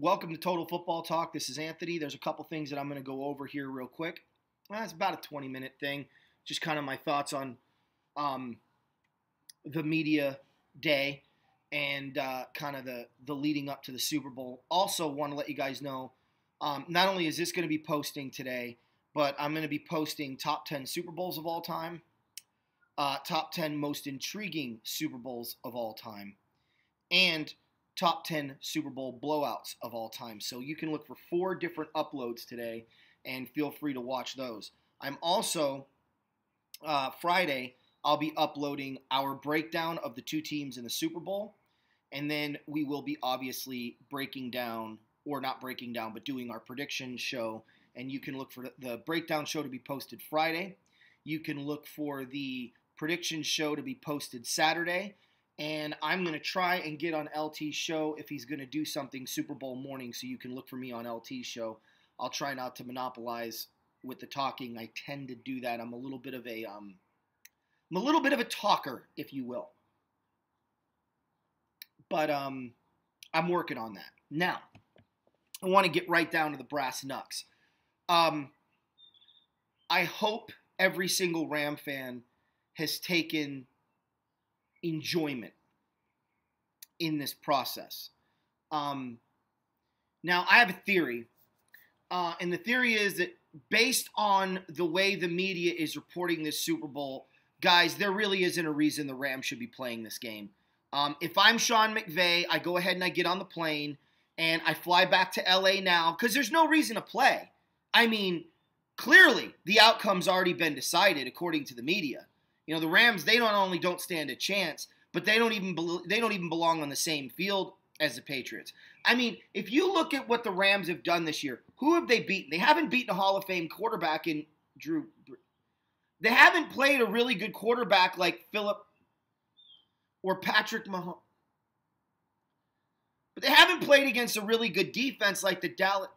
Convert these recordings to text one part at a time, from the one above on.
Welcome to Total Football Talk. This is Anthony. There's a couple things that I'm going to go over here real quick. It's about a 20-minute thing. Just kind of my thoughts on the media day and kind of the leading up to the Super Bowl. Also want to let you guys know, not only is this going to be posting today, but I'm going to be posting top 10 Super Bowls of all time, top 10 most intriguing Super Bowls of all time, and top 10 Super Bowl blowouts of all time. So you can look for 4 different uploads today, and feel free to watch those. I'm also, Friday, I'll be uploading our breakdown of the 2 teams in the Super Bowl, and then we will be obviously breaking down, or not breaking down, but doing our prediction show, and you can look for the breakdown show to be posted Friday. You can look for the prediction show to be posted Saturday, and I'm going to try and get on LT's show if he's going to do something Super Bowl morning, so you can look for me on LT's show. I'll try not to monopolize with the talking. I tend to do that. I'm a little bit of a talker, if you will. But I'm working on that. Now, I want to get right down to the brass knucks. I hope every single Ram fan has taken enjoyment in this process. Now, I have a theory, and the theory is that based on the way the media is reporting this Super Bowl, guys, there really isn't a reason the Rams should be playing this game. If I'm Sean McVay, I go ahead and I get on the plane, and I fly back to LA now, because there's no reason to play. I mean, clearly, the outcome's already been decided according to the media. You know, the Rams, they not only don't stand a chance, but they don't even belong on the same field as the Patriots. I mean, if you look at what the Rams have done this year, who have they beaten? They haven't beaten a Hall of Fame quarterback in Drew. They haven't played a really good quarterback like Philip or Patrick Mahomes. But they haven't played against a really good defense like the Dallas.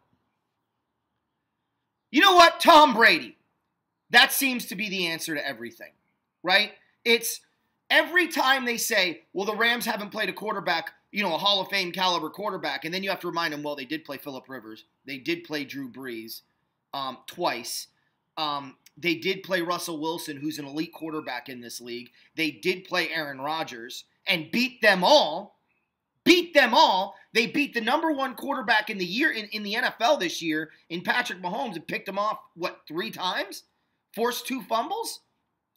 You know what? Tom Brady. That seems to be the answer to everything. Right? It's every time they say, well, the Rams haven't played a quarterback, you know, a Hall of Fame caliber quarterback, and then you have to remind them, well, they did play Phillip Rivers. They did play Drew Brees twice. They did play Russell Wilson, who's an elite quarterback in this league. They did play Aaron Rodgers and beat them all. Beat them all. They beat the number 1 quarterback in the year in the NFL this year in Patrick Mahomes and picked him off, 3 times? Forced 2 fumbles?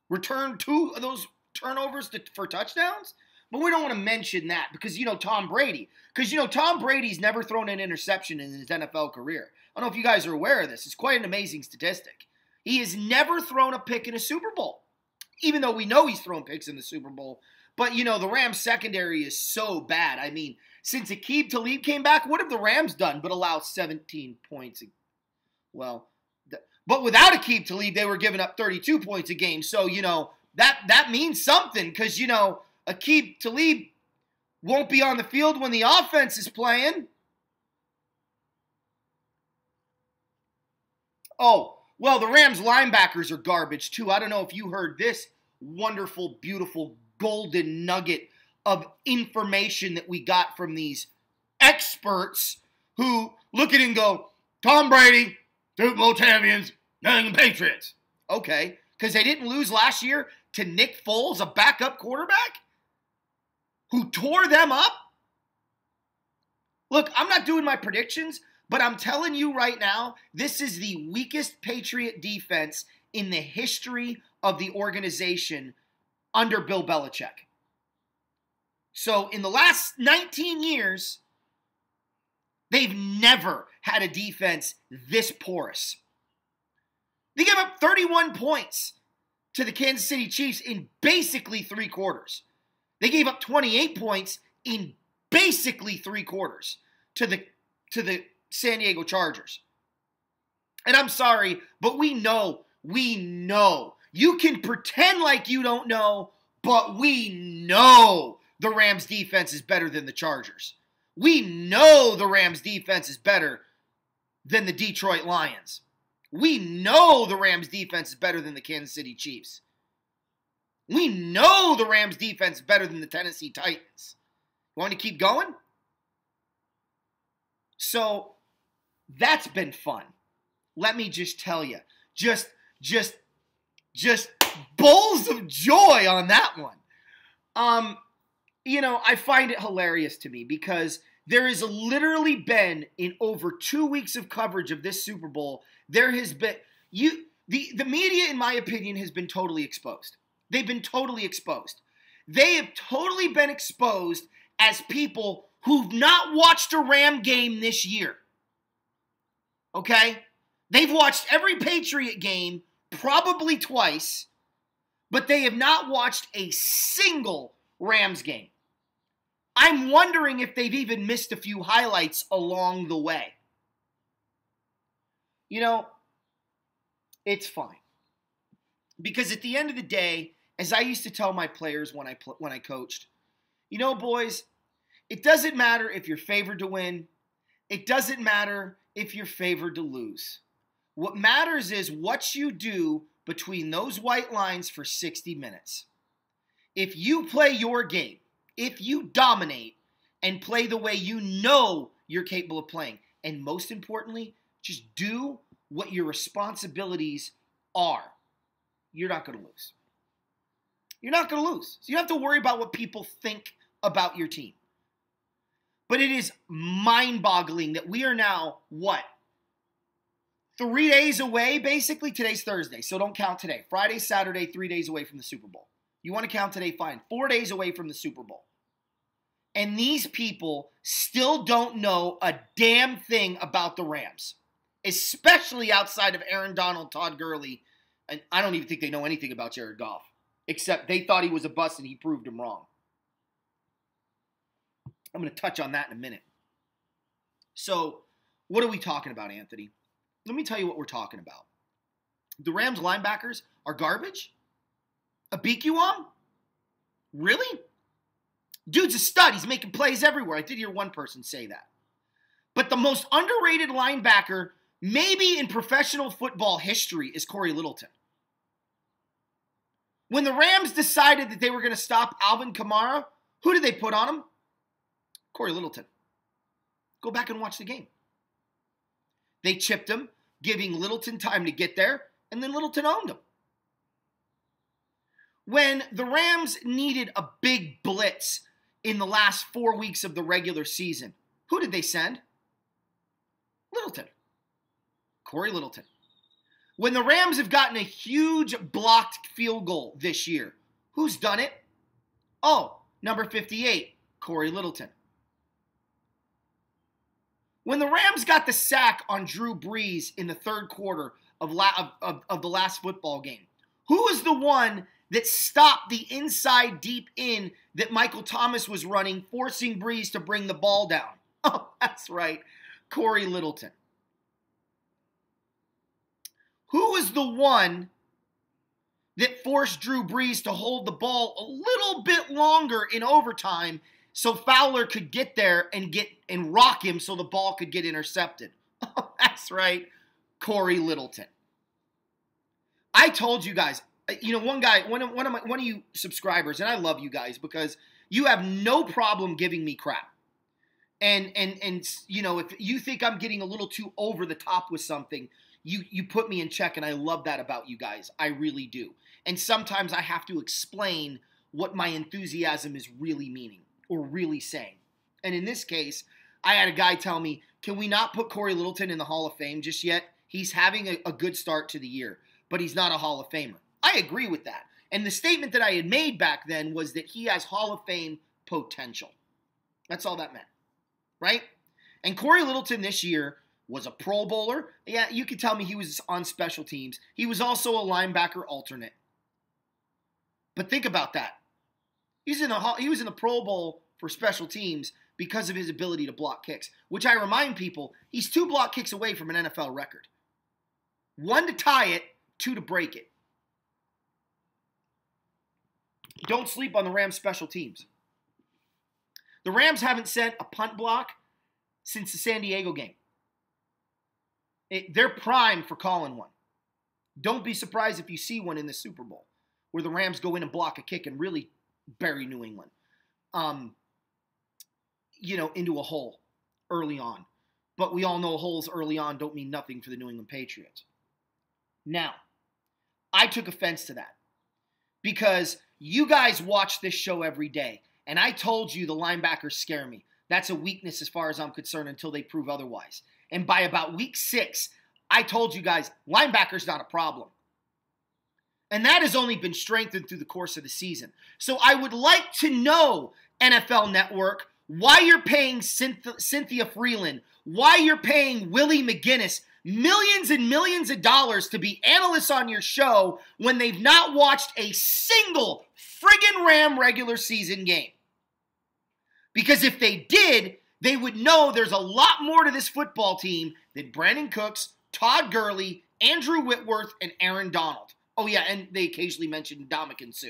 Returned 2 of those turnovers for touchdowns? But we don't want to mention that because, you know, Tom Brady. Because, you know, Tom Brady's never thrown an interception in his NFL career. I don't know if you guys are aware of this. It's quite an amazing statistic. He has never thrown a pick in a Super Bowl. Even though we know he's thrown picks in the Super Bowl. But, you know, the Rams secondary is so bad. I mean, since Aqib Talib came back, what have the Rams done but allow 17 points? Well, but without Aqib Talib, they were giving up 32 points a game. So, you know, that means something because, you know, Aqib Talib won't be on the field when the offense is playing. Oh, well, the Rams linebackers are garbage too. I don't know if you heard this wonderful, beautiful, golden nugget of information that we got from these experts who look at it and go, Tom Brady, Duke Motavians, New England Patriots. Okay, because they didn't lose last year to Nick Foles, a backup quarterback, who tore them up? Look, I'm not doing my predictions, but I'm telling you right now, this is the weakest Patriot defense in the history of the organization under Bill Belichick. So in the last 19 years, they've never had a defense this porous. They gave up 31 points to the Kansas City Chiefs in basically 3 quarters. They gave up 28 points in basically 3 quarters to the San Diego Chargers. And I'm sorry, but we know. You can pretend like you don't know, but we know the Rams defense is better than the Chargers. We know the Rams defense is better than the Detroit Lions. We know the Rams defense is better than the Kansas City Chiefs. We know the Rams defense is better than the Tennessee Titans. You want to keep going? So that's been fun. Let me just tell you. Just bowls of joy on that one. I find it hilarious to me because there has literally been, in over 2 weeks of coverage of this Super Bowl, there has been, the media, in my opinion, has been totally exposed. They've been totally exposed. They have totally been exposed as people who've not watched a Ram game this year. Okay? They've watched every Patriot game probably twice, but they have not watched a single Rams game. I'm wondering if they've even missed a few highlights along the way. It's fine. Because at the end of the day, as I used to tell my players when I coached, boys, it doesn't matter if you're favored to win. It doesn't matter if you're favored to lose. What matters is what you do between those white lines for 60 minutes. If you play your game, if you dominate and play the way you know you're capable of playing, and most importantly, just do what your responsibilities are, you're not going to lose. You're not going to lose. So you don't have to worry about what people think about your team. But it is mind-boggling that we are now, 3 days away, basically? Today's Thursday, so don't count today. Friday, Saturday, 3 days away from the Super Bowl. You want to count today? Fine. 4 days away from the Super Bowl. And these people still don't know a damn thing about the Rams, especially outside of Aaron Donald, Todd Gurley, and I don't even think they know anything about Jared Goff, except they thought he was a bust and he proved them wrong. I'm going to touch on that in a minute. So, what are we talking about, Anthony? Let me tell you what we're talking about. The Rams linebackers are garbage? Abikuam? Really? Dude's a stud. He's making plays everywhere. I did hear one person say that. But the most underrated linebacker, maybe in professional football history, is Corey Littleton. When the Rams decided that they were going to stop Alvin Kamara, who did they put on him? Corey Littleton. Go back and watch the game. They chipped him, giving Littleton time to get there, and then Littleton owned him. When the Rams needed a big blitz in the last 4 weeks of the regular season, who did they send? Littleton. Corey Littleton. When the Rams have gotten a huge blocked field goal this year, who's done it? Oh, number 58, Corey Littleton. When the Rams got the sack on Drew Brees in the third quarter of the last football game, who was the one that stopped the inside deep in that Michael Thomas was running, forcing Brees to bring the ball down? Oh, that's right, Corey Littleton. Who was the one that forced Drew Brees to hold the ball a little bit longer in overtime so Fowler could get there and rock him so the ball could get intercepted? Oh, that's right, Corey Littleton. I told you guys, one of you subscribers, and I love you guys because you have no problem giving me crap. And if you think I'm getting a little too over the top with something, you put me in check, and I love that about you guys. I really do. And sometimes I have to explain what my enthusiasm is really meaning or really saying. And in this case, I had a guy tell me, can we not put Corey Littleton in the Hall of Fame just yet? He's having a good start to the year, but he's not a Hall of Famer. I agree with that. And the statement that I had made back then was that he has Hall of Fame potential. That's all that meant, right? And Corey Littleton this year was a Pro Bowler. Yeah, you could tell me he was on special teams. He was also a linebacker alternate. But think about that. He was in the Pro Bowl for special teams because of his ability to block kicks, which I remind people, he's 2 block kicks away from an NFL record. 1 to tie it, 2 to break it. Don't sleep on the Rams special teams. The Rams haven't sent a punt block since the San Diego game. They're primed for calling one. Don't be surprised if you see one in the Super Bowl where the Rams go in and block a kick and really bury New England, into a hole early on. But we all know holes early on don't mean nothing for the New England Patriots. Now, I took offense to that because you guys watch this show every day, and I told you the linebackers scare me. That's a weakness as far as I'm concerned until they prove otherwise. And by about week 6, I told you guys, linebackers not a problem. And that has only been strengthened through the course of the season. So I would like to know, NFL Network, why you're paying Cynthia Freeland, why you're paying Willie McGinnis millions and millions of dollars to be analysts on your show when they've not watched a single friggin' Ram regular season game. Because if they did, they would know there's a lot more to this football team than Brandon Cooks, Todd Gurley, Andrew Whitworth, and Aaron Donald. Oh yeah, and they occasionally mention Ndamukong Suh.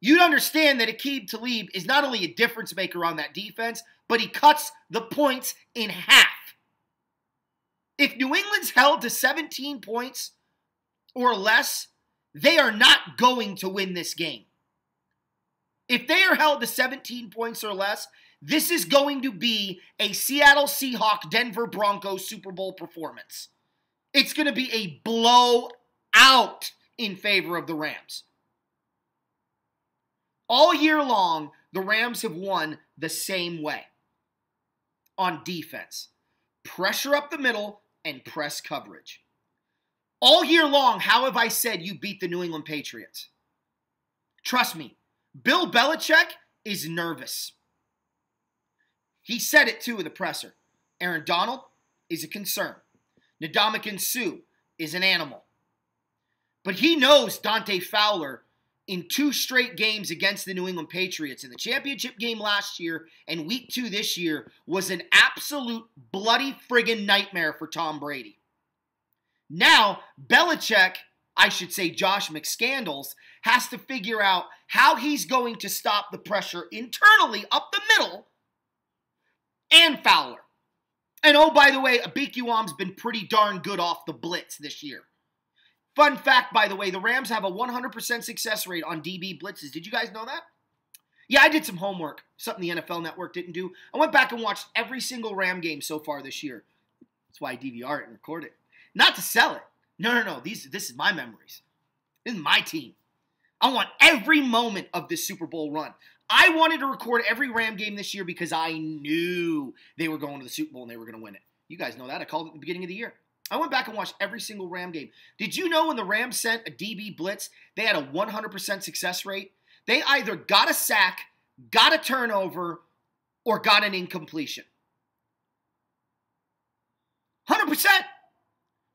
You'd understand that Aqib Talib is not only a difference maker on that defense, but he cuts the points in half. If New England's held to 17 points or less, they are not going to win this game. If they are held to 17 points or less, this is going to be a Seattle Seahawks, Denver Broncos Super Bowl performance. It's going to be a blowout in favor of the Rams. All year long, the Rams have won the same way. On defense. Pressure up the middle and press coverage. All year long, how have I said you beat the New England Patriots? Trust me, Bill Belichick is nervous. He said it too in the presser. Aaron Donald is a concern. Ndamukong Suh is an animal. But he knows Dante Fowler in 2 straight games against the New England Patriots. In the championship game last year and week 2 this year was an absolute bloody friggin' nightmare for Tom Brady. Now, Belichick, I should say Josh McScandals, has to figure out how he's going to stop the pressure internally up the middle and Fowler. And oh, by the way, Abikiwam's been pretty darn good off the blitz this year. Fun fact, by the way, the Rams have a 100% success rate on DB blitzes. Did you guys know that? Yeah, I did some homework, something the NFL Network didn't do. I went back and watched every single Ram game so far this year. That's why I DVR it and record it. Not to sell it. No. This is my memories. This is my team. I want every moment of this Super Bowl run. I wanted to record every Ram game this year because I knew they were going to the Super Bowl and they were going to win it. You guys know that. I called it at the beginning of the year. I went back and watched every single Ram game. Did you know when the Rams sent a DB blitz, they had a 100% success rate? They either got a sack, got a turnover, or got an incompletion. 100%.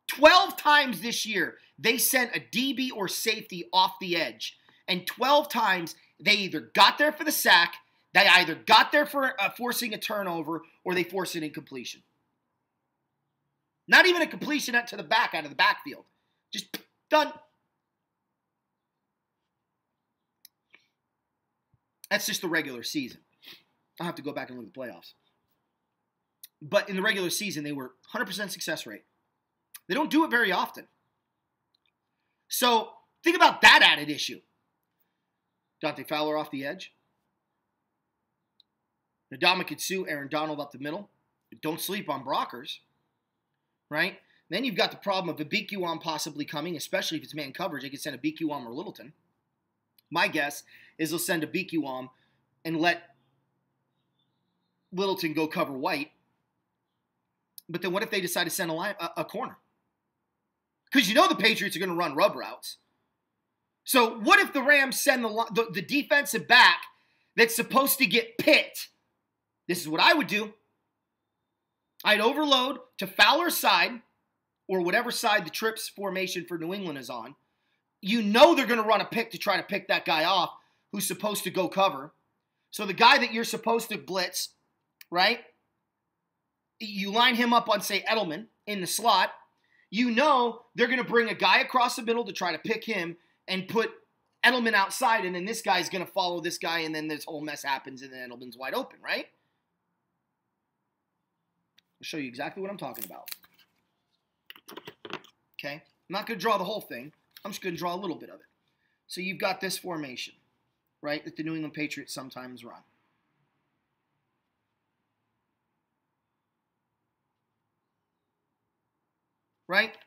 12 times this year, they sent a DB or safety off the edge. And 12 times, they either got there for the sack, they either got there for forcing a turnover, or they forced an incompletion. Not even a completion out to the back, out of the backfield. Just done. That's just the regular season. I'll have to go back and look at the playoffs. But in the regular season, they were 100% success rate. They don't do it very often. So think about that added issue. Dante Fowler off the edge. Ndamukong Suh, Aaron Donald up the middle. Don't sleep on Brockers. Right? Then you've got the problem of Abikiwam possibly coming, especially if it's man coverage. They could send Abikiwam or Littleton. My guess is they'll send Abikiwam and let Littleton go cover White. But then what if they decide to send a corner? Because you know the Patriots are going to run rub routes. So what if the Rams send the defensive back that's supposed to get picked? This is what I would do. I'd overload to Fowler's side, or whatever side the trips formation for New England is on. You know they're going to run a pick to try to pick that guy off who's supposed to go cover. So the guy that you're supposed to blitz, right? You line him up on, say, Edelman in the slot. You know they're going to bring a guy across the middle to try to pick him and put Edelman outside, and then this guy's going to follow this guy, and then this whole mess happens, and then Edelman's wide open, right? I'll show you exactly what I'm talking about. Okay? I'm not going to draw the whole thing. I'm just going to draw a little bit of it. So you've got this formation, right, that the New England Patriots sometimes run. right?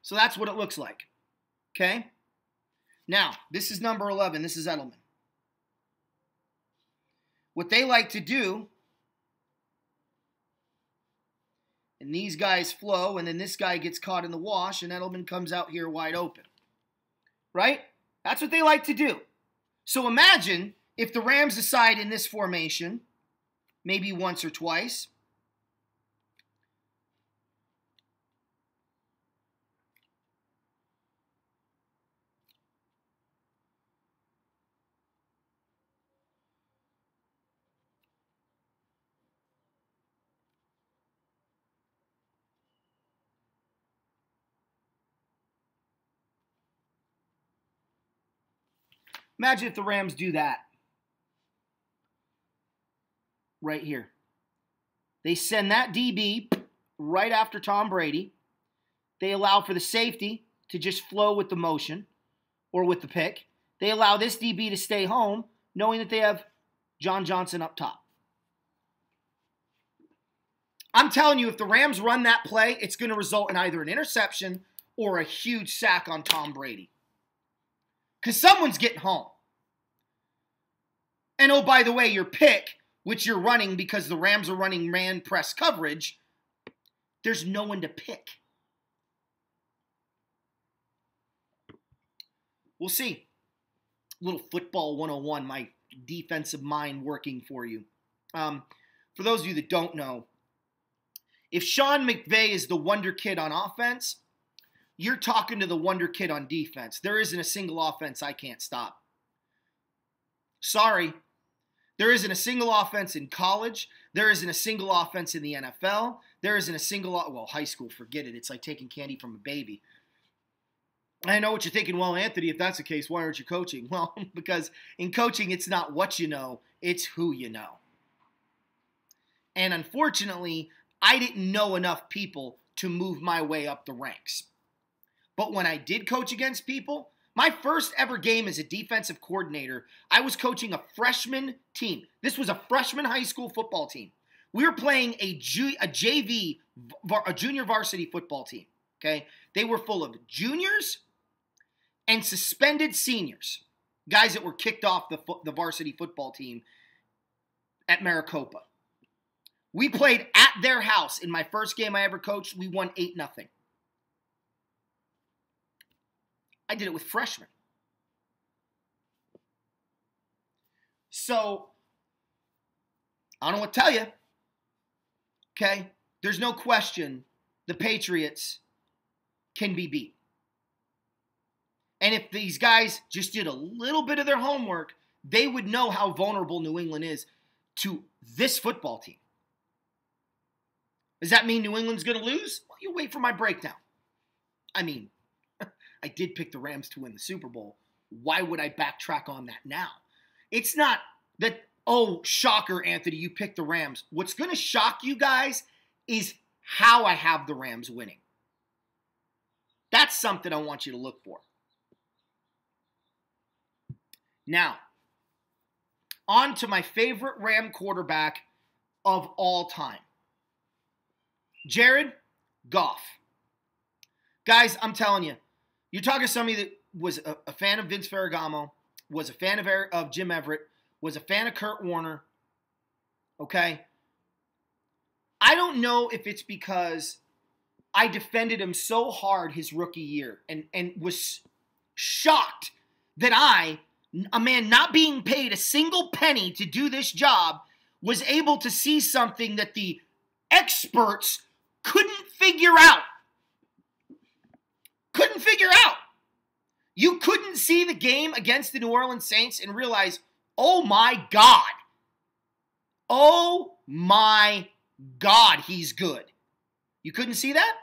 So that's what it looks like, okay? Now, this is number 11. This is Edelman. What they like to do, and these guys flow, and then this guy gets caught in the wash, and Edelman comes out here wide open, right? That's what they like to do. So imagine if the Rams decide in this formation, maybe once or twice, imagine if the Rams do that right here. They send that DB right after Tom Brady. They allow for the safety to just flow with the motion or with the pick. They allow this DB to stay home, knowing that they have John Johnson up top. I'm telling you, if the Rams run that play, it's going to result in either an interception or a huge sack on Tom Brady. Because someone's getting home. And oh, by the way, your pick, which you're running because the Rams are running man press coverage, there's no one to pick. We'll see. Little football 101, my defensive mind working for you. For those of you that don't know, if Sean McVay is the wonder kid on offense, you're talking to the wonder kid on defense. There isn't a single offense I can't stop. Sorry. There isn't a single offense in college. There isn't a single offense in the NFL. There isn't a single, well, high school, forget it. It's like taking candy from a baby. I know what you're thinking. Well, Anthony, if that's the case, why aren't you coaching? Well, because in coaching, it's not what you know, it's who you know. And unfortunately, I didn't know enough people to move my way up the ranks. But when I did coach against people, my first ever game as a defensive coordinator, I was coaching a freshman team. This was a freshman high school football team. We were playing a JV, a junior varsity football team, okay? They were full of juniors and suspended seniors, guys that were kicked off the varsity football team at Maricopa. We played at their house. In my first game I ever coached, we won 8-0. I did it with freshmen. So, I don't know what to tell you. Okay? There's no question the Patriots can be beat. And if these guys just did a little bit of their homework, they would know how vulnerable New England is to this football team. Does that mean New England's going to lose? Well, you wait for my breakdown. I mean, I did pick the Rams to win the Super Bowl. Why would I backtrack on that now? It's not that, oh, shocker, Anthony, you picked the Rams. What's going to shock you guys is how I have the Rams winning. That's something I want you to look for. Now, on to my favorite Ram quarterback of all time. Jared Goff. Guys, I'm telling you, you're talking to somebody that was a fan of Vince Ferragamo, was a fan of Jim Everett, was a fan of Kurt Warner, okay? I don't know if it's because I defended him so hard his rookie year and was shocked that I, a man not being paid a single penny to do this job, was able to see something that the experts couldn't figure out. Couldn't figure out. You couldn't see the game against the New Orleans Saints and realize, oh my God. Oh my God, he's good. You couldn't see that?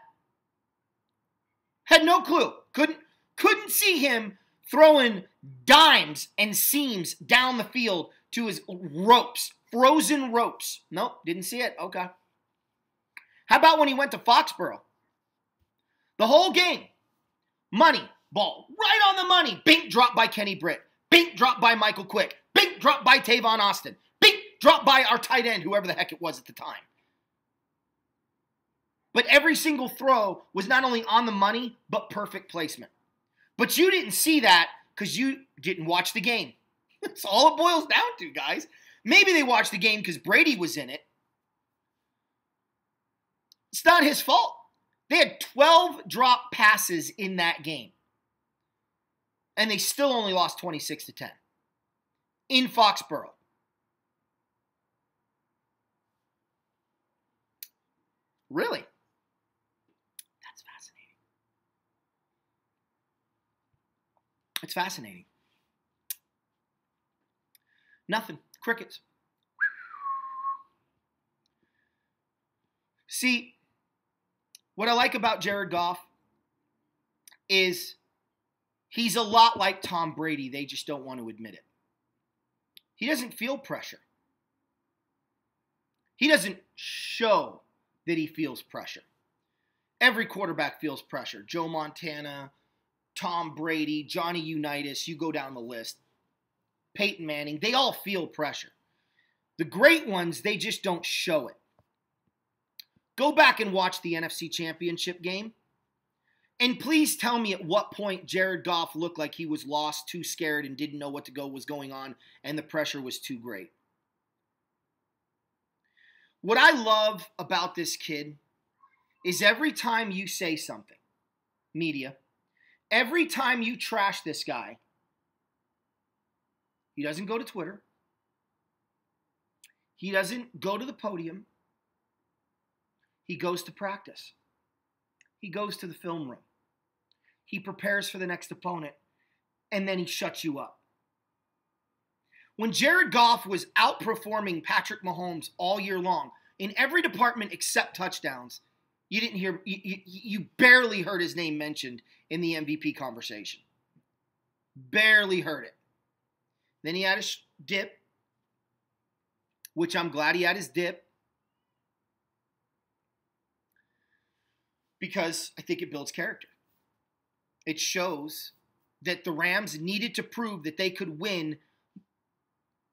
Had no clue. Couldn't see him throwing dimes and seams down the field to his ropes, frozen ropes. Nope, didn't see it. Okay. How about when he went to Foxborough? The whole game, money, ball, right on the money. Bink drop by Kenny Britt. Bink drop by Michael Quick. Bink drop by Tavon Austin. Bink drop by our tight end, whoever the heck it was at the time. But every single throw was not only on the money, but perfect placement. But you didn't see that because you didn't watch the game. That's all it boils down to, guys. Maybe they watched the game because Brady was in it. It's not his fault. They had 12 drop passes in that game. And they still only lost 26-10 in Foxborough. Really? That's fascinating. It's fascinating. Nothing. Crickets. See, what I like about Jared Goff is he's a lot like Tom Brady. They just don't want to admit it. He doesn't feel pressure. He doesn't show that he feels pressure. Every quarterback feels pressure. Joe Montana, Tom Brady, Johnny Unitas, you go down the list. Peyton Manning, they all feel pressure. The great ones, they just don't show it. Go back and watch the NFC Championship game. And please tell me at what point Jared Goff looked like he was lost, too scared, and didn't know what was going on, and the pressure was too great. What I love about this kid is every time you say something, media, every time you trash this guy, he doesn't go to Twitter. He doesn't go to the podium. He goes to practice. He goes to the film room. He prepares for the next opponent, and then he shuts you up. When Jared Goff was outperforming Patrick Mahomes all year long in every department except touchdowns, you barely heard his name mentioned in the MVP conversation. Barely heard it. Then he had his dip, which I'm glad he had his dip, because I think it builds character. It shows that the Rams needed to prove that they could win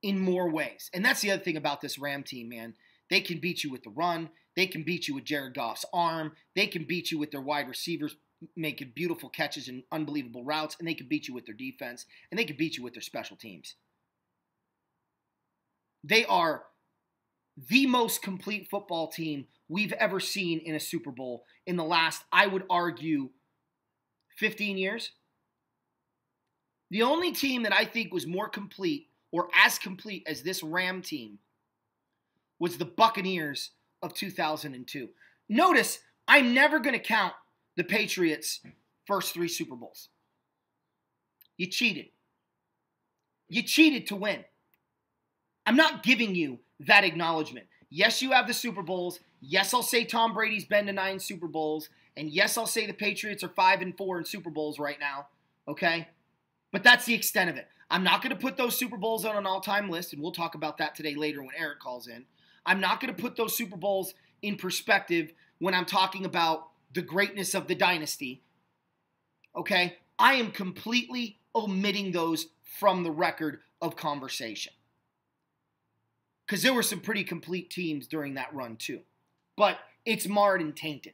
in more ways. And that's the other thing about this Ram team, man. They can beat you with the run. They can beat you with Jared Goff's arm. They can beat you with their wide receivers making beautiful catches and unbelievable routes. And they can beat you with their defense. And they can beat you with their special teams. They are the most complete football team we've ever seen in a Super Bowl in the last, I would argue, 15 years. The only team that I think was more complete or as complete as this Ram team was the Buccaneers of 2002. Notice, I'm never going to count the Patriots' first 3 Super Bowls. You cheated. You cheated to win. I'm not giving you that acknowledgement. Yes, you have the Super Bowls. Yes, I'll say Tom Brady's been to 9 Super Bowls. And yes, I'll say the Patriots are 5-4 in Super Bowls right now. Okay? But that's the extent of it. I'm not going to put those Super Bowls on an all-time list, and we'll talk about that today later when Eric calls in. I'm not going to put those Super Bowls in perspective when I'm talking about the greatness of the dynasty. Okay? I am completely omitting those from the record of conversation. Because there were some pretty complete teams during that run too. But it's marred and tainted.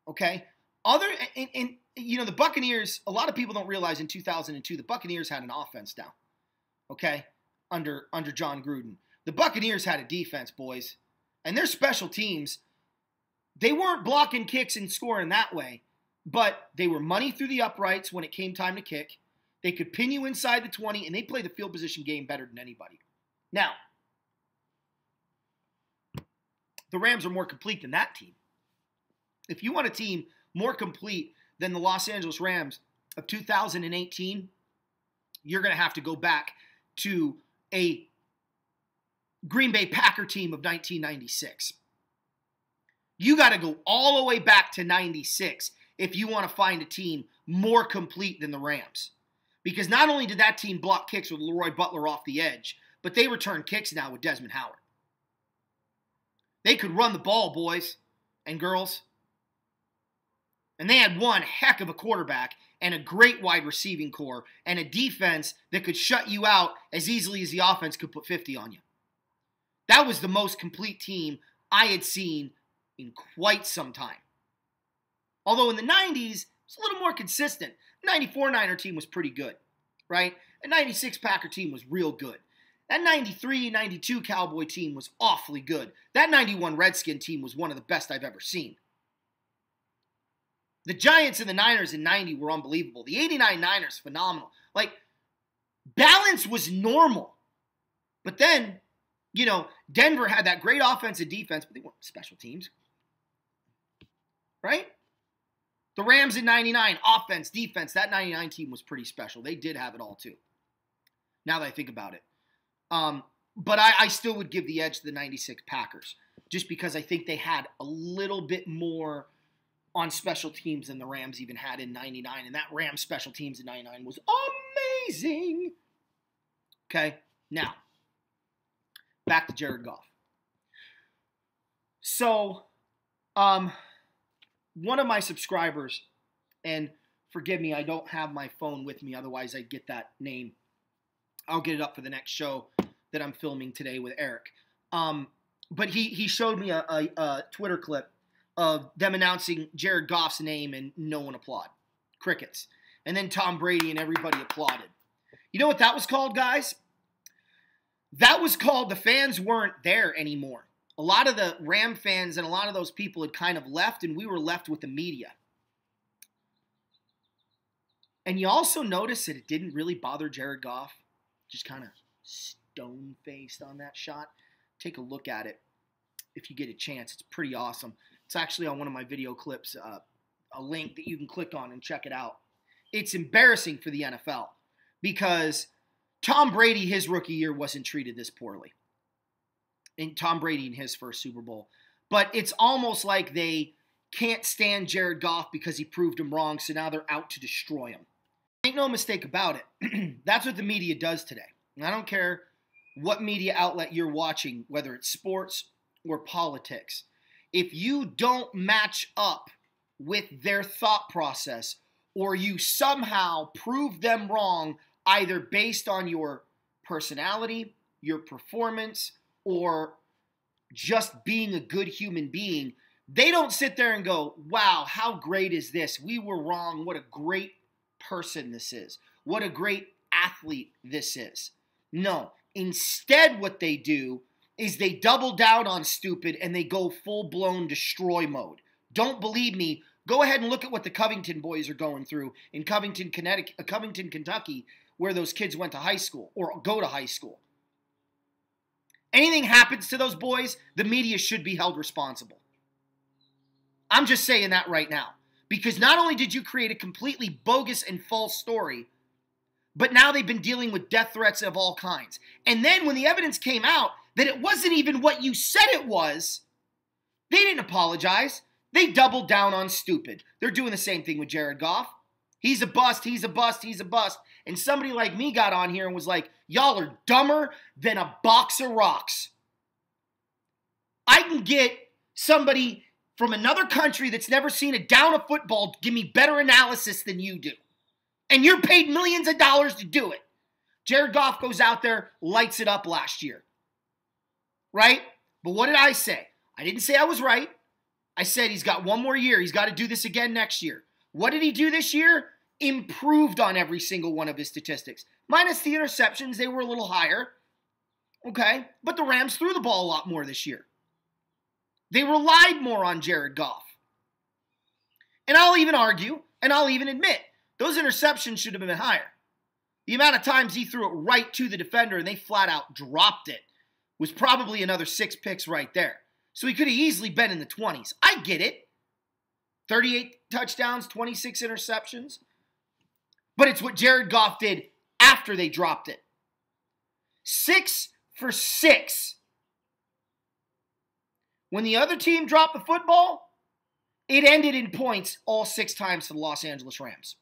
Okay? The Buccaneers, a lot of people don't realize in 2002, the Buccaneers had an offense now. Okay? Under John Gruden. The Buccaneers had a defense, boys. And their special teams, they weren't blocking kicks and scoring that way. But they were money through the uprights when it came time to kick. They could pin you inside the 20, and they played the field position game better than anybody. Now, the Rams are more complete than that team. If you want a team more complete than the Los Angeles Rams of 2018, you're going to have to go back to a Green Bay Packer team of 1996. You got to go all the way back to 96 if you want to find a team more complete than the Rams. Because not only did that team block kicks with Leroy Butler off the edge, but they return kicks now with Desmond Howard. They could run the ball, boys and girls. And they had one heck of a quarterback and a great wide receiving core and a defense that could shut you out as easily as the offense could put 50 on you. That was the most complete team I had seen in quite some time. Although in the 90s, it's a little more consistent. The 94 Niner team was pretty good, right? The 96 Packer team was real good. That 93, 92 Cowboy team was awfully good. That 91 Redskin team was one of the best I've ever seen. The Giants and the Niners in 90 were unbelievable. The 89 Niners, phenomenal. Like, balance was normal. But then, Denver had that great offense and defense, but they weren't special teams. Right? The Rams in 99, offense, defense, that 99 team was pretty special. They did have it all too. Now that I think about it. But I still would give the edge to the 96 Packers, just because I think they had a little bit more on special teams than the Rams even had in 99. And that Rams special teams in 99 was amazing. Okay, now, back to Jared Goff. So, one of my subscribers, and forgive me, I don't have my phone with me, otherwise I'd get that name. I'll get it up for the next show that I'm filming today with Eric. But he showed me a Twitter clip of them announcing Jared Goff's name and no one applauded. Crickets. And then Tom Brady and everybody applauded. You know what that was called, guys? That was called the fans weren't there anymore. A lot of the Ram fans and a lot of those people had kind of left, and we were left with the media. And you also notice that it didn't really bother Jared Goff. Just kind of stone-faced on that shot. Take a look at it if you get a chance. It's pretty awesome. It's actually on one of my video clips, a link that you can click on and check it out. It's embarrassing for the NFL because Tom Brady, his rookie year, wasn't treated this poorly. And Tom Brady in his first Super Bowl. But it's almost like they can't stand Jared Goff because he proved him wrong, so now they're out to destroy him. Ain't no mistake about it. That's what the media does today. And I don't care what media outlet you're watching, whether it's sports or politics. If you don't match up with their thought process, or you somehow prove them wrong, either based on your personality, your performance, or just being a good human being, they don't sit there and go, wow, how great is this? We were wrong. What a great person this is. What a great athlete this is. No. Instead, what they do is they double down on stupid and they go full-blown destroy mode. Don't believe me? Go ahead and look at what the Covington boys are going through in Covington, Kentucky, where those kids went to high school or go to high school. Anything happens to those boys, the media should be held responsible. I'm just saying that right now. Because not only did you create a completely bogus and false story, but now they've been dealing with death threats of all kinds. And then when the evidence came out that it wasn't even what you said it was, they didn't apologize. They doubled down on stupid. They're doing the same thing with Jared Goff. He's a bust, he's a bust, he's a bust. And somebody like me got on here and was like, y'all are dumber than a box of rocks. I can get somebody from another country that's never seen a down of football give me better analysis than you do. And you're paid millions of dollars to do it. Jared Goff goes out there, lights it up last year. Right? But what did I say? I didn't say I was right. I said he's got one more year. He's got to do this again next year. What did he do this year? Improved on every single one of his statistics. Minus the interceptions, they were a little higher. Okay? But the Rams threw the ball a lot more this year. They relied more on Jared Goff. And I'll even argue, and I'll even admit, those interceptions should have been higher. The amount of times he threw it right to the defender and they flat out dropped it was probably another 6 picks right there. So he could have easily been in the 20s. I get it. 38 touchdowns, 26 interceptions. But it's what Jared Goff did after they dropped it. 6 for 6. When the other team dropped the football, it ended in points all 6 times for the Los Angeles Rams.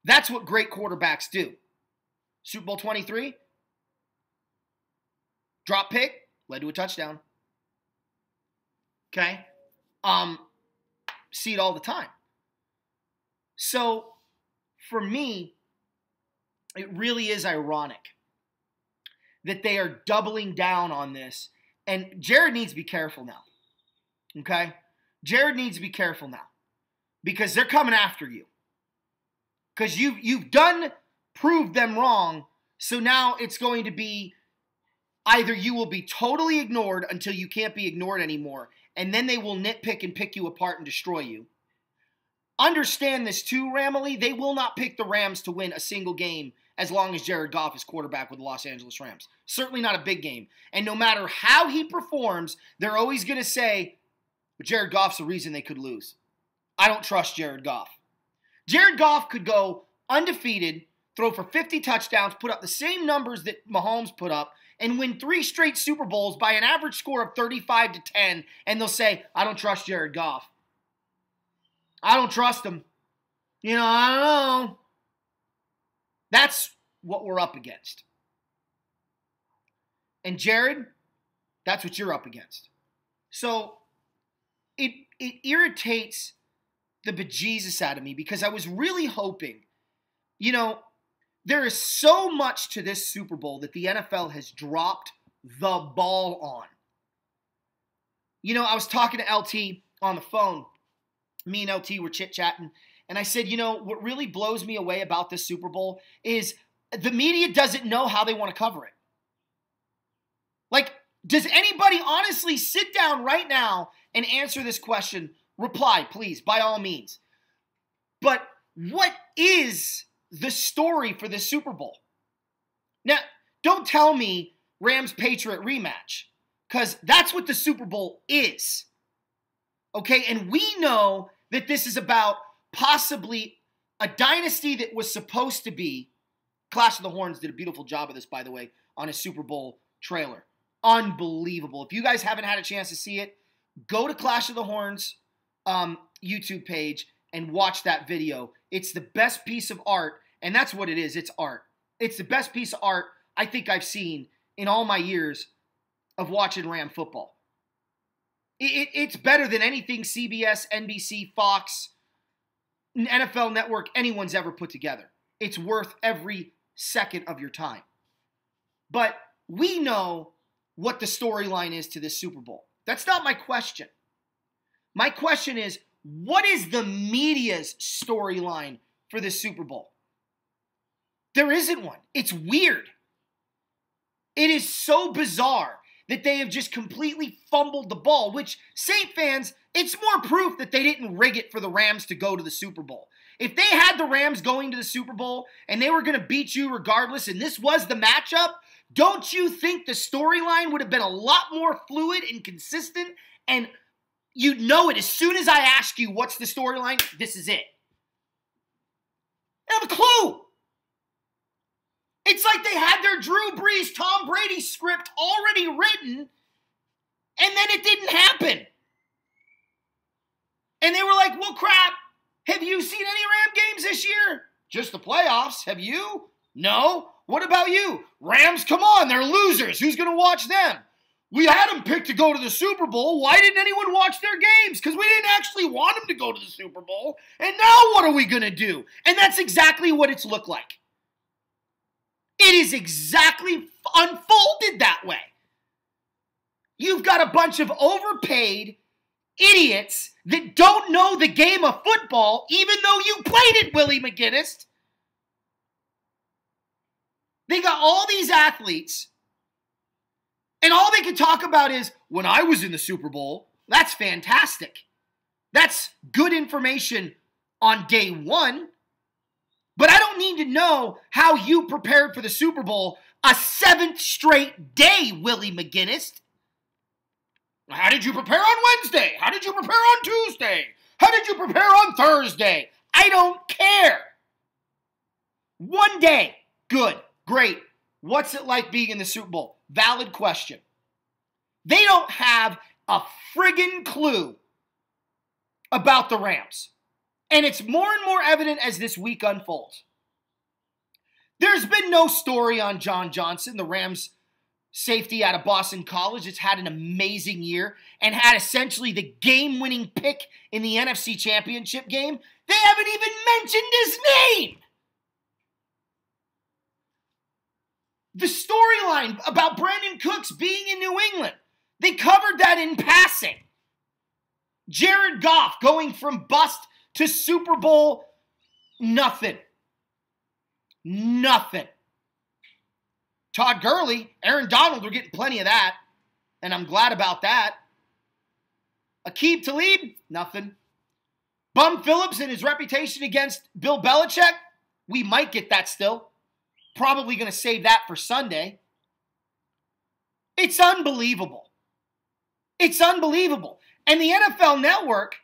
That's what great quarterbacks do. Super Bowl 23, drop pick, led to a touchdown. Okay? See it all the time. So, for me, it really is ironic that they are doubling down on this. And Jared needs to be careful now. Okay? Jared needs to be careful now. Because they're coming after you. Because you've proved them wrong. So now it's going to be either you will be totally ignored until you can't be ignored anymore. And then they will nitpick and pick you apart and destroy you. Understand this too, Ramily. They will not pick the Rams to win a single game as long as Jared Goff is quarterback with the Los Angeles Rams. Certainly not a big game. And no matter how he performs, they're always going to say, Jared Goff's the reason they could lose. I don't trust Jared Goff. Jared Goff could go undefeated, throw for 50 touchdowns, put up the same numbers that Mahomes put up, and win 3 straight Super Bowls by an average score of 35-10, and they'll say, I don't trust Jared Goff. I don't trust him. I don't know. That's what we're up against. And Jared, that's what you're up against. So it irritates the bejesus out of me because I was really hoping, there is so much to this Super Bowl that the NFL has dropped the ball on. I was talking to LT on the phone. Me and LT were chit-chatting, and I said, what really blows me away about this Super Bowl is the media doesn't know how they want to cover it. Like, does anybody honestly sit down right now and answer this question? Reply, please, by all means. But what is the story for this Super Bowl? Now, don't tell me Rams-Patriot rematch, because that's what the Super Bowl is. Okay, and we know that this is about possibly a dynasty that was supposed to be. Clash of the Horns did a beautiful job of this, by the way, on a Super Bowl trailer. Unbelievable. If you guys haven't had a chance to see it, go to Clash of the Horns YouTube page and watch that video. It's the best piece of art, and that's what it is. It's art. It's the best piece of art I think I've seen in all my years of watching Ram football. It's better than anything CBS, NBC, Fox, NFL Network, anyone's ever put together. It's worth every second of your time. But we know what the storyline is to this Super Bowl. That's not my question. My question is, what is the media's storyline for this Super Bowl? There isn't one. It's weird. It is so bizarre that they have just completely fumbled the ball, which, Saint fans, it's more proof that they didn't rig it for the Rams to go to the Super Bowl. If they had the Rams going to the Super Bowl and they were going to beat you regardless, and this was the matchup, don't you think the storyline would have been a lot more fluid and consistent? And you'd know it as soon as I ask you what's the storyline, this is it. I have a clue. It's like they had their Drew Brees, Tom Brady script already written, and then it didn't happen. And they were like, well, crap, have you seen any Ram games this year? Just the playoffs. Have you? No. What about you? Rams, come on, they're losers. Who's going to watch them? We had them picked to go to the Super Bowl. Why didn't anyone watch their games? Because we didn't actually want them to go to the Super Bowl. And now what are we going to do? And that's exactly what it's looked like. It is exactly unfolded that way. You've got a bunch of overpaid idiots that don't know the game of football, even though you played it, Willie McGinnis. They got all these athletes, and all they can talk about is, when I was in the Super Bowl. That's fantastic. That's good information on day one. But I don't need to know how you prepared for the Super Bowl a 7th straight day, Willie McGinnis. How did you prepare on Wednesday? How did you prepare on Tuesday? How did you prepare on Thursday? I don't care. One day. Good. Great. What's it like being in the Super Bowl? Valid question. They don't have a friggin' clue about the Rams. And it's more and more evident as this week unfolds. There's been no story on John Johnson, the Rams safety out of Boston College. It's had an amazing year and had essentially the game-winning pick in the NFC Championship game. They haven't even mentioned his name. The storyline about Brandon Cooks being in New England, they covered that in passing. Jared Goff going from bust to Super Bowl, nothing. Nothing. Todd Gurley, Aaron Donald were getting plenty of that, and I'm glad about that. Aqib Talib, nothing. Bum Phillips and his reputation against Bill Belichick, we might get that still. Probably going to save that for Sunday. It's unbelievable. It's unbelievable. And the NFL Network,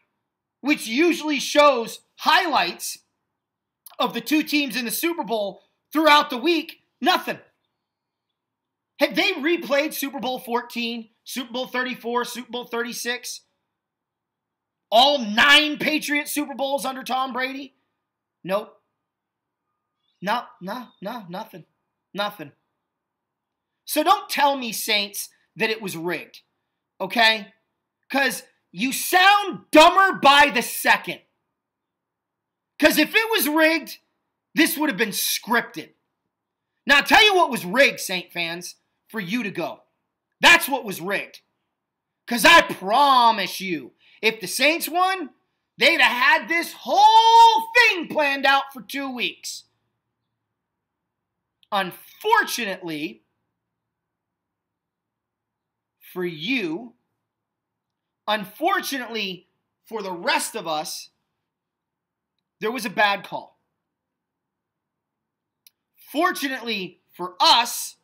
which usually shows highlights of the two teams in the Super Bowl throughout the week, nothing. Have they replayed Super Bowl 14, Super Bowl 34, Super Bowl 36? All 9 Patriot Super Bowls under Tom Brady? Nope. No, nothing. Nothing. So don't tell me, Saints, that it was rigged, okay? Because you sound dumber by the second. Because if it was rigged, this would have been scripted. Now, I'll tell you what was rigged, Saint fans, for you to go. That's what was rigged. Because I promise you, if the Saints won, they'd have had this whole thing planned out for 2 weeks. Unfortunately, for you, unfortunately for the rest of us, there was a bad call. Fortunately for us,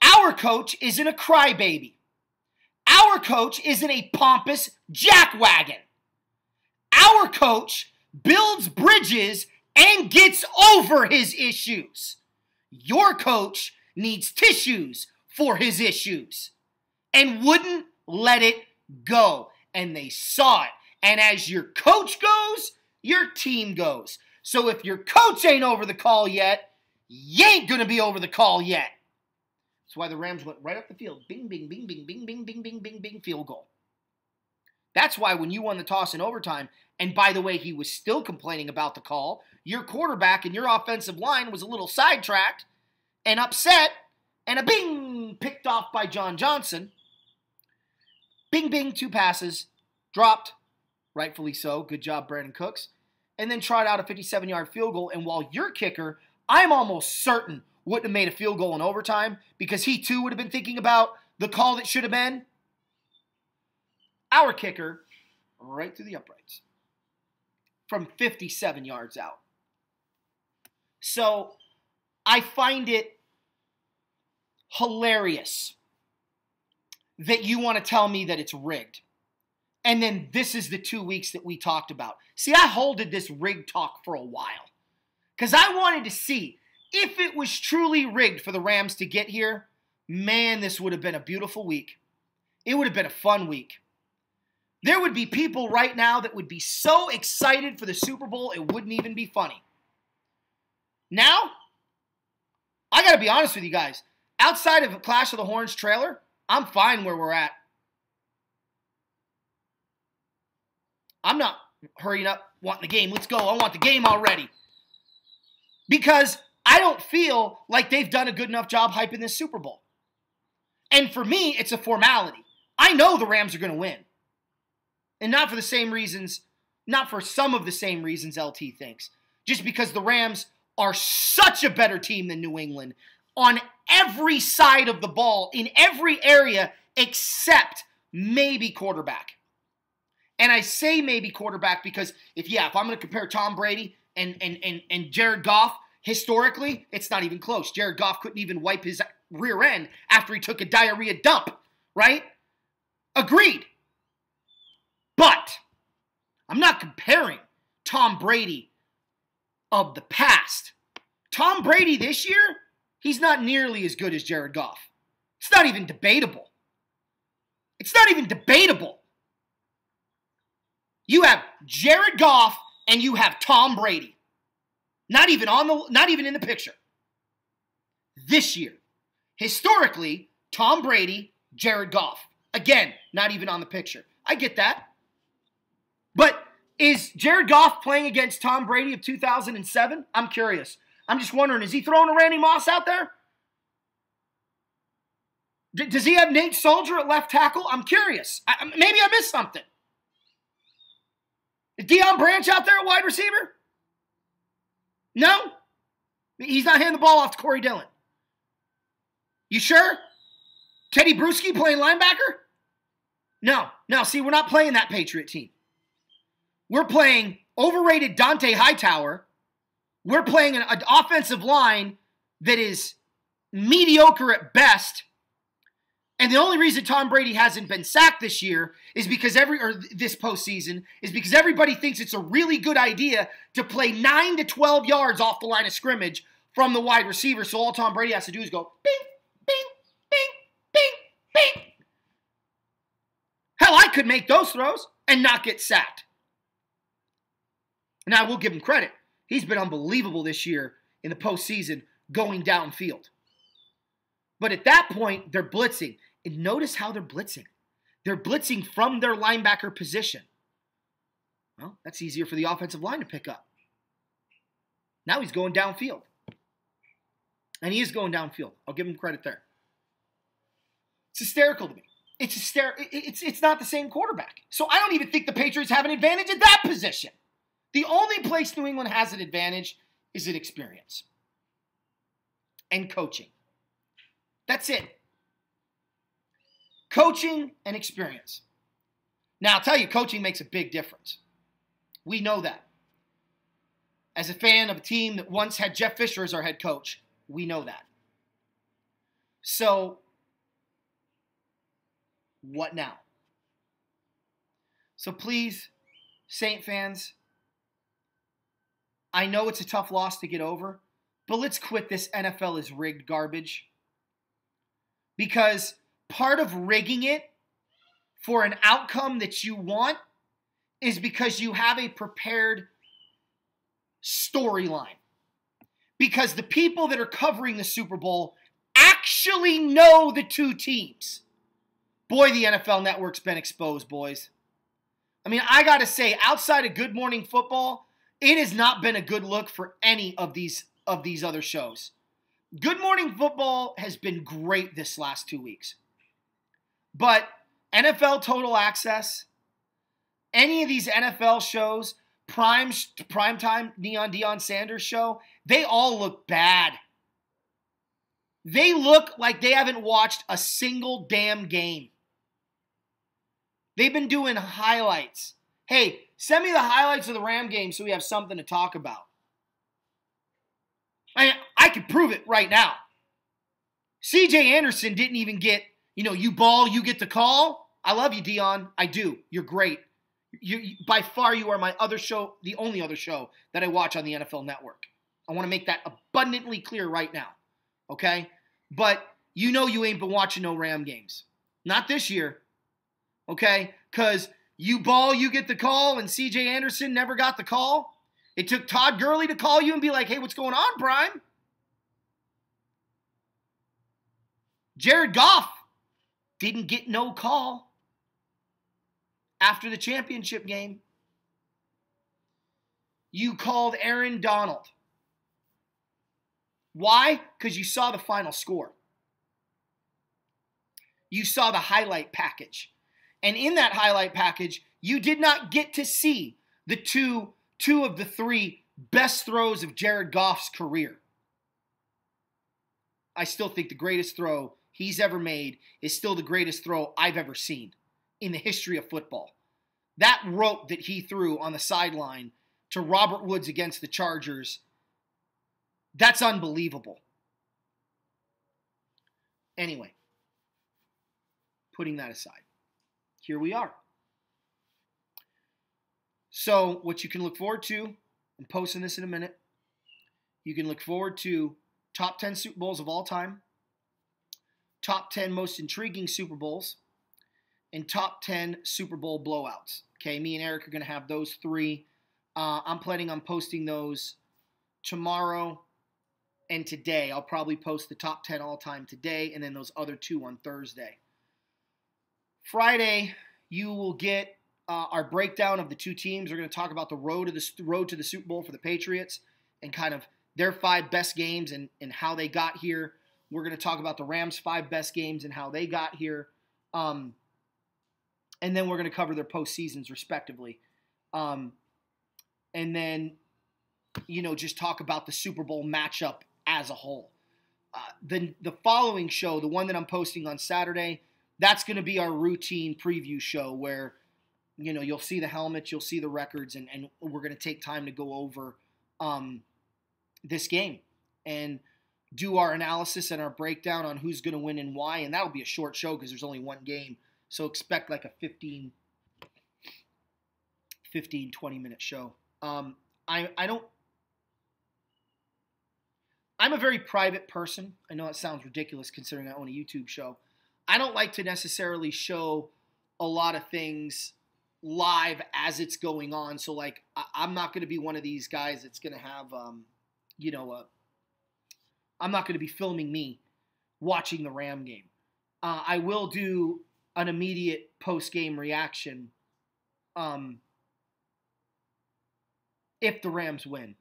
our coach isn't a crybaby. Our coach isn't a pompous jackwagon. Our coach builds bridges and gets over his issues. Your coach needs tissues for his issues and wouldn't let it go. And they saw it. And as your coach goes, your team goes. So if your coach ain't over the call yet, you ain't going to be over the call yet. That's why the Rams went right up the field. Bing, bing, bing, bing, bing, bing, bing, bing, bing, bing, field goal. That's why when you won the toss in overtime, and by the way, he was still complaining about the call, your quarterback and your offensive line was a little sidetracked and upset, and a bing picked off by John Johnson. Bing, bing, 2 passes, dropped, rightfully so, good job Brandon Cooks, and then tried out a 57-yard field goal, and while your kicker, I'm almost certain, wouldn't have made a field goal in overtime because he too would have been thinking about the call that should have been. Our kicker, right through the uprights, from 57 yards out. So I find it hilarious that you want to tell me that it's rigged. And then this is the 2 weeks that we talked about. See, I holded this rigged talk for a while because I wanted to see if it was truly rigged for the Rams to get here. Man, this would have been a beautiful week. It would have been a fun week. There would be people right now that would be so excited for the Super Bowl, it wouldn't even be funny. Now, I got to be honest with you guys. Outside of a Clash of the Horns trailer, I'm fine where we're at. I'm not hurrying up, wanting the game. Let's go. I want the game already. Because I don't feel like they've done a good enough job hyping this Super Bowl. And for me, it's a formality. I know the Rams are going to win. And not for the same reasons, not for some of the same reasons LT thinks. Just because the Rams are such a better team than New England on every side of the ball, in every area except maybe quarterback. And I say maybe quarterback because if I'm going to compare Tom Brady and Jared Goff, historically, it's not even close. Jared Goff couldn't even wipe his rear end after he took a diarrhea dump, right? Agreed. But I'm not comparing Tom Brady of the past. Tom Brady this year, he's not nearly as good as Jared Goff. It's not even debatable. It's not even debatable. You have Jared Goff and you have Tom Brady. Not even in the picture. This year. Historically, Tom Brady, Jared Goff. Again, not even on the picture. I get that. But is Jared Goff playing against Tom Brady of 2007? I'm curious. I'm just wondering, is he throwing a Randy Moss out there? Does he have Nate Soldier at left tackle? I'm curious. Maybe I missed something. Is Deion Branch out there at wide receiver? No? He's not handing the ball off to Corey Dillon. You sure? Teddy Bruschi playing linebacker? No. See, we're not playing that Patriot team. We're playing overrated Dante Hightower. We're playing an offensive line that is mediocre at best. And the only reason Tom Brady hasn't been sacked this year is because this postseason is because everybody thinks it's a really good idea to play 9 to 12 yards off the line of scrimmage from the wide receiver. So all Tom Brady has to do is go bing, bing, bing, bing, bing. Hell, I could make those throws and not get sacked. Now, I will give him credit. He's been unbelievable this year in the postseason going downfield. But at that point, they're blitzing. And notice how they're blitzing. They're blitzing from their linebacker position. Well, that's easier for the offensive line to pick up. Now he's going downfield. And he is going downfield. I'll give him credit there. It's hysterical to me. It's not the same quarterback. So I don't even think the Patriots have an advantage at that position. The only place New England has an advantage is in experience and coaching. That's it. Coaching and experience. Now, I'll tell you, coaching makes a big difference. We know that. As a fan of a team that once had Jeff Fisher as our head coach, we know that. So, what now? So please, Saint fans, I know it's a tough loss to get over, but let's quit this NFL is rigged garbage. Because part of rigging it for an outcome that you want is because you have a prepared storyline. Because the people that are covering the Super Bowl actually know the two teams. Boy, the NFL Network's been exposed, boys. I mean, I got to say, outside of Good Morning Football, it has not been a good look for any of these other shows. Good Morning Football has been great this last 2 weeks. But NFL Total Access, any of these NFL shows, Primetime Deion Sanders show, they all look bad. They look like they haven't watched a single damn game. They've been doing highlights. Hey, send me the highlights of the Ram game so we have something to talk about. I can prove it right now. C.J. Anderson didn't even get, you ball, you get the call. I love you, Deion. I do. You're great. By far, you are my other show, the only other show that I watch on the NFL Network. I want to make that abundantly clear right now. Okay? But you ain't been watching no Ram games. Not this year. Okay? Because you ball, you get the call, and C.J. Anderson never got the call. It took Todd Gurley to call you and be like, hey, what's going on, Prime? Jared Goff didn't get no call after the championship game. You called Aaron Donald. Why? Because you saw the final score. You saw the highlight package. And in that highlight package, you did not get to see the two of the three best throws of Jared Goff's career. I still think the greatest throw he's ever made is still the greatest throw I've ever seen in the history of football. That rope that he threw on the sideline to Robert Woods against the Chargers, that's unbelievable. Anyway, putting that aside, here we are. So what you can look forward to, I'm posting this in a minute, you can look forward to top 10 Super Bowls of all time, top 10 most intriguing Super Bowls, and top 10 Super Bowl blowouts. Okay, me and Eric are going to have those three. I'm planning on posting those tomorrow and today. I'll probably post the top 10 all-time today and then those other two on Thursday. Friday, you will get our breakdown of the two teams. We're going to talk about the road to the Super Bowl for the Patriots and kind of their 5 best games and how they got here. We're going to talk about the Rams' 5 best games and how they got here. And then we're going to cover their postseasons respectively. And then, just talk about the Super Bowl matchup as a whole. The following show, the one that I'm posting on Saturday, that's going to be our routine preview show where, you'll see the helmets, you'll see the records, and we're going to take time to go over this game and do our analysis and our breakdown on who's going to win and why. And that'll be a short show because there's only one game. So expect like a 15, 20-minute show. I'm a very private person. I know it sounds ridiculous considering I own a YouTube show. I don't like to necessarily show a lot of things live as it's going on. So, like, I'm not going to be one of these guys that's going to have, I'm not going to be filming me watching the Ram game. I will do an immediate post-game reaction if the Rams win.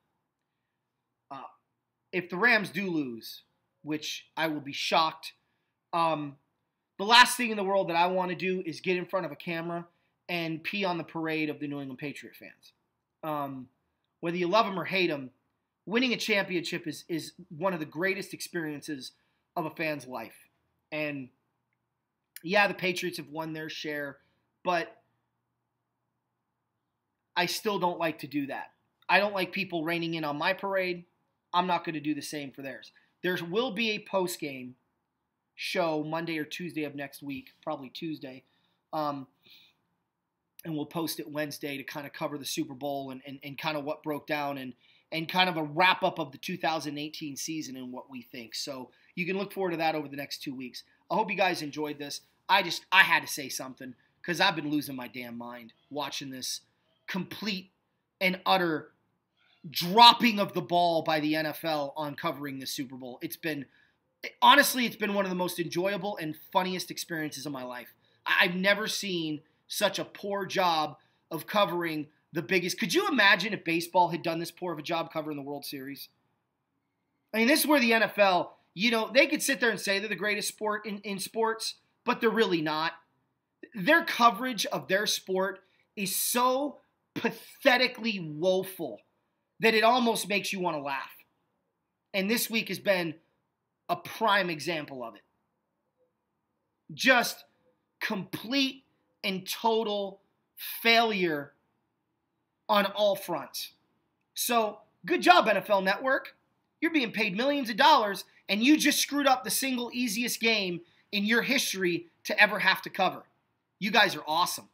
If the Rams do lose, which I will be shocked, the last thing in the world that I want to do is get in front of a camera and pee on the parade of the New England Patriot fans. Whether you love them or hate them, winning a championship is one of the greatest experiences of a fan's life. And yeah, the Patriots have won their share, but I still don't like to do that. I don't like people raining in on my parade. I'm not going to do the same for theirs. There will be a post-game show Monday or Tuesday of next week, probably Tuesday, and we'll post it Wednesday to kind of cover the Super Bowl and kind of what broke down and kind of a wrap-up of the 2018 season and what we think. So you can look forward to that over the next 2 weeks. I hope you guys enjoyed this. I had to say something because I've been losing my damn mind watching this complete and utter dropping of the ball by the NFL on covering the Super Bowl. Honestly, it's been one of the most enjoyable and funniest experiences of my life. I've never seen such a poor job of covering the biggest. Could you imagine if baseball had done this poor of a job covering the World Series? I mean, this is where the NFL, they could sit there and say they're the greatest sport in sports, but they're really not. Their coverage of their sport is so pathetically woeful that it almost makes you want to laugh. And this week has been a prime example of it. Just complete and total failure on all fronts. So, good job, NFL Network. You're being paid millions of dollars, and you just screwed up the single easiest game in your history to ever have to cover. You guys are awesome.